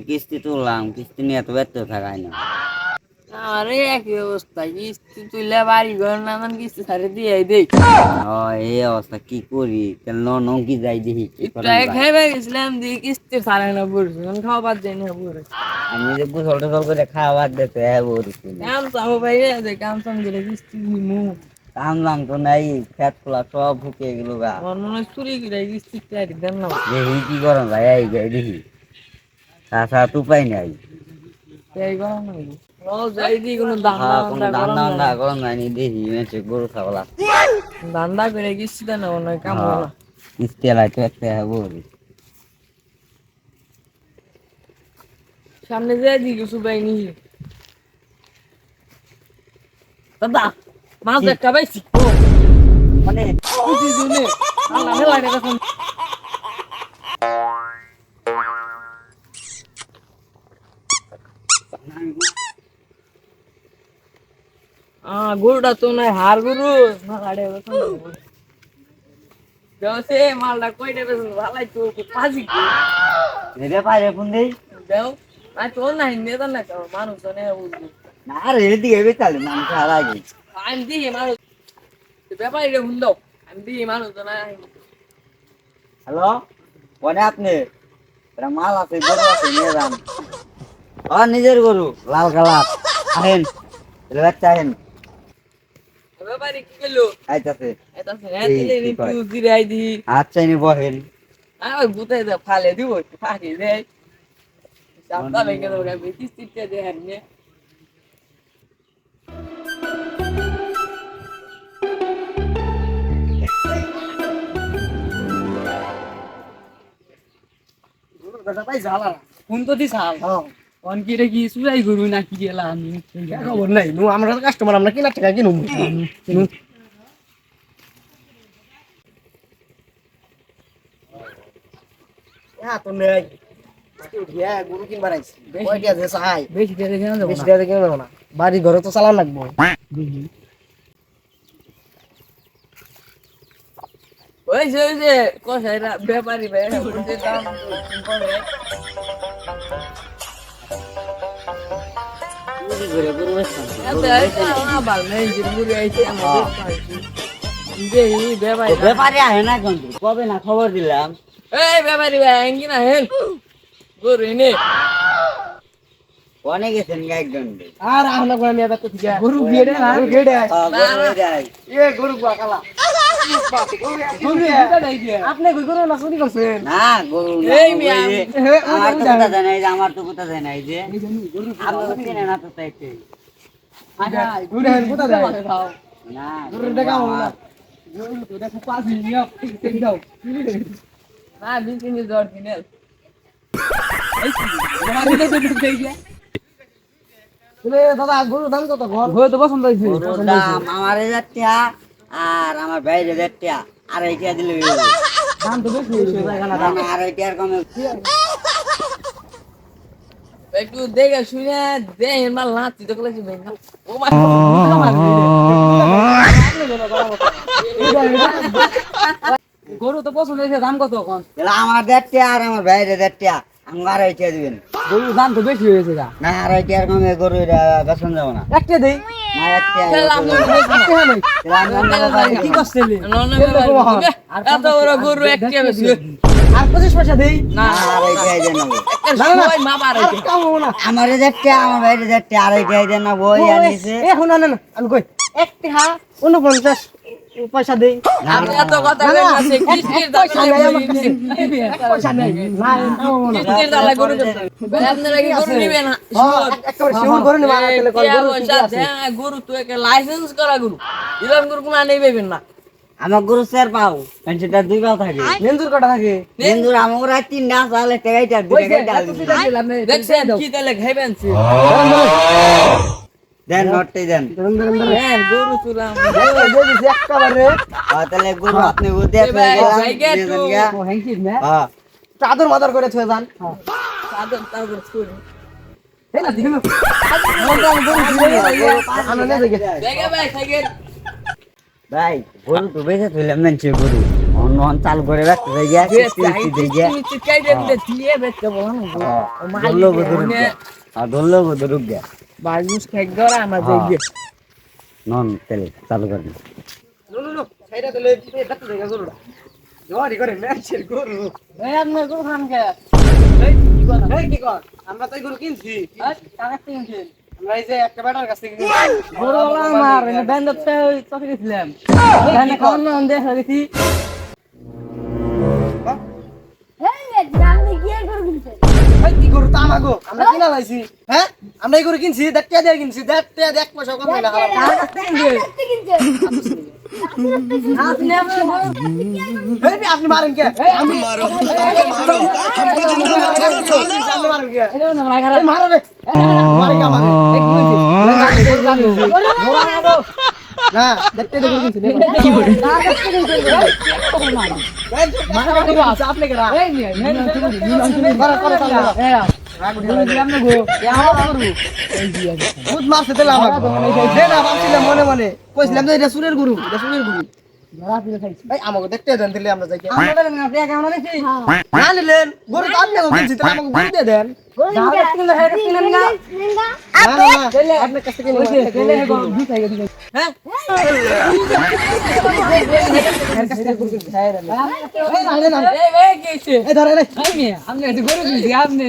কিস্তি তুললাম, কিস্তি নিয়ে তো ব্যস্ত থাকায় না। আরে একই অবস্থা, কিস্তি তুইলে বাড়ি ঘর নানান কিস্তি সারে দিয়ে দেই। এই অবস্থা কি করি? তাহলে নৌকি যাই দেখি কি একটু করা আগে যায়। খাইবে গেছিলাম দিয়ে কিস্তি সারে না পড়ছি, এখন খাওয়া বাদ যাই না পড়ে। আমি যে গোসল টোসল করে খাওয়া বাদ দিতে হ্যাঁ বলছি। কাম চাবো ভাই যে কাম চাম দিলে কিস্তি নিমু। কাম দাম তো নাই, ফ্যাট ফুলা সব ফুকে গেল গা। আমার মনে হয় চুরি করে কিস্তি চাই দেন না। দেখি কি করা যায়, এই যাই দেখি। তাছাড়া তো উপায় নাই। এই গরম নাকি? ও যাই দি কোনো দান্দা কোনো মান্দা দান গরম দান না। গরম নাই, দেখি মেছে গরু ছাগলা। দান্দা করে কিস্তি দেন না মনে হয় কাম হ্যাঁ, হলো। কিস্তি এলাই তো একটা হ্যাঁ বলি। সামনে যাই দি কিছু পাই নি। দাদা মাছ একটা পাইছি। মানে খুশি দিনে আল্লাহ মেলা টাকা ফোন। গরুটা তো নাই হার গরু না গাড়ি দেওসে মালটা কইটা বেশ ভালাই তো পাজি কি রে পারে ফোন দেই দেও আই তো নাই নেতা না তো মানুষ তো নেই বুঝলি না রে দিকে বেতালে মানুষ আর আগে। আমি দিই মানুষ ব্যাপারী রে হুন্দাও আমি দিই মানুষ তো নাই হ্যালো, কোনে আপনি? এটা মাল আছে, গরু আছে, নিয়ে যান। নিজের গরু লাল কালার, আহেন বাচ্চা আহেন। ব্যাপারী কি গেলো আইতাছে। এটা ফেরা দিলে নি তুই দিরাই দি আচ্ছা ইনি বহেন। ওই বুতে দে ফালে দিব ফাঁকি দে সামটা বেগে দৌড়া বেশি সিটে দে হারনে দাদা ভাই জ্বালা কোন তো দিস হাল কোন কি রে কি সুরাই গরু না কি গেলা আমি খবর নাই নু আমরা কাস্টমার আমরা কিনা টাকা কিনুম হ্যাঁ তো নেই গরু কিনবার আইছি কয়টা যে চাই বেশি দিয়ে দেখে না যাবো বেশি টাকা কিনে দেবো না বাড়ি ঘরে তো চালান লাগবো ওই যে কসাইরা ব্যাপারী ভাই বলতে দাম করে ঘুরে গরু বেচতাম। এত আবার নেই যে মুড়ি আইছে আমাদের পাইছি যে এই ব্যাপারী ব্যাপারে আহে না কিন্তু কবে না খবর দিলাম। এই ব্যাপারী ভাই আঙ্গি না হেল গরু এনে অনেক গেছেন একজন। আর আমরা করে নিয়ে যাচ্ছে ঠিক আছে গরু গেড়ে না গরু গেড়ে এ গরু কালা আপনি কই গরু না চুরি করছেন না গরু না, এই মিয়া, ওই যে আমার তো কথা জানাই যে আমার তো কথা জানাই যে আপনার চেনে না তো তাই কি? গরু হেন কোথা যায় না গরু দেখা হলো না গরু তো দেখো পাঁচ নিয়ে ঠিক দাও না বিকিনি জোর দিনেল দাদা গরু দাম কত ঘর হয়ে তো পছন্দ হয়েছে গরুর দাম আমার 1000 টাকা আর আমার ভাইয়ের 1000 টাকা, 2.5 টাকা দিলে হয়ে যাবে। দাম তো বেশি হয়েছে না, না, 2.5 টাকার কমে একটু দেখে শুনে দেহের মাল নাচি তো কলেছি ভাই ও মা গরু তো পছন্দ হয়েছে দাম কত এখন তাহলে আমার 1.5 টাকা আর আমার ভাইয়ের 1000 টাকা আমার 2.5 টাকা দিবেন। গরুর দাম তো বেশি হয়েছে গা না 2.5 টাকার কমে গরু বেচন যাবো না। একটা দেই না 1 টাকা খেলাম কি করছিলি এত বড় গরু একটা বেশি আর 25 পয়সা দেই না 2.5 টাকা দেন না বই। সবাই মা পারে কাম হবো না আমার 1000 টাকা আমার ভাইয়ের 1000 টাকা 2.5 টাকা দেন না বই আর নিছে। এ শুনা না আমি কই একটা 49 পয়সা দেই আমি এত কথা বলে আছে কিস্তির পয়সা নাই আমার দামে কাছে পয়সা নাই না কাম হবো না কিস্তির দামে গরু আপনারা কি গরু নিবেন না একটা শিউর করে নিবা না তাহলে গরু ঠিক আছে গরু তো একটা লাইসেন্স করা গরু ইলাম গরু কোন নেবেন না আমার গরু 4 পাও সেটা 2 পাও থাকে। নেন্দুর কটা থাকে কিন্তু আমার রাত 3 না চালে টাকাইটা 2 টাকা ডাল দেখছেন কি তাহলে খাইবেন দেন নটে দেন। হ্যাঁ গরু তুলাম একেবারে তাহলে গরু আপনি উদে এ ভাই, জায়গা একটু। হ্যাংকিস না হ্যাঁ চাদর মাদর করে থয়ে যান সাদর তাদর করে এই না দিন দেখে ভাই সাইকেল ভাই গরু তো বেঁচে থইলাম মেনছে গরু অন্য নন চালু করে রাখতে যাই গিয়া কিস্তি দিয়ে গিয়া ধরলো বদরুক গিয়া ধরলো বদরুক গিয়া নন তেল চালু করে নো নো নো সাইডে তো লই দেখতে দেখা গরুটা জোরি করে ম্যাচের গরু এই কি কর আমরা তো এই গরু কিনছি আমরা এই যে একটা বেটার কাছ থেকে কিনছি এই কি গরু তা আমাগো আমরা কিনা লাইছি হ্যাঁ আমরা এই গরু কিনছি দেখতে দিয়ে কিনছি দেখতে দেখ পয়সা কম না এই আপনি মারেন কে আমি মারো মারেন কে মারো রে মারি কা মারে না দেখতে দেখো কিনছি কি বলে মারা গো আপনি কেডা খুদ মারছে দিলাম আমাকে দে না ভাবছিলাম মনে মনে কইছিলাম যে এটা সুরের গুরু ভাই আমাকে দেখতে দেন দিলে আমরা যাই না নিলেন গরু তো আপনি কিনছি তাহলে আমাকে গরু দিয়ে দেন আপনার কাছ থেকে হ্যাঁ আপনি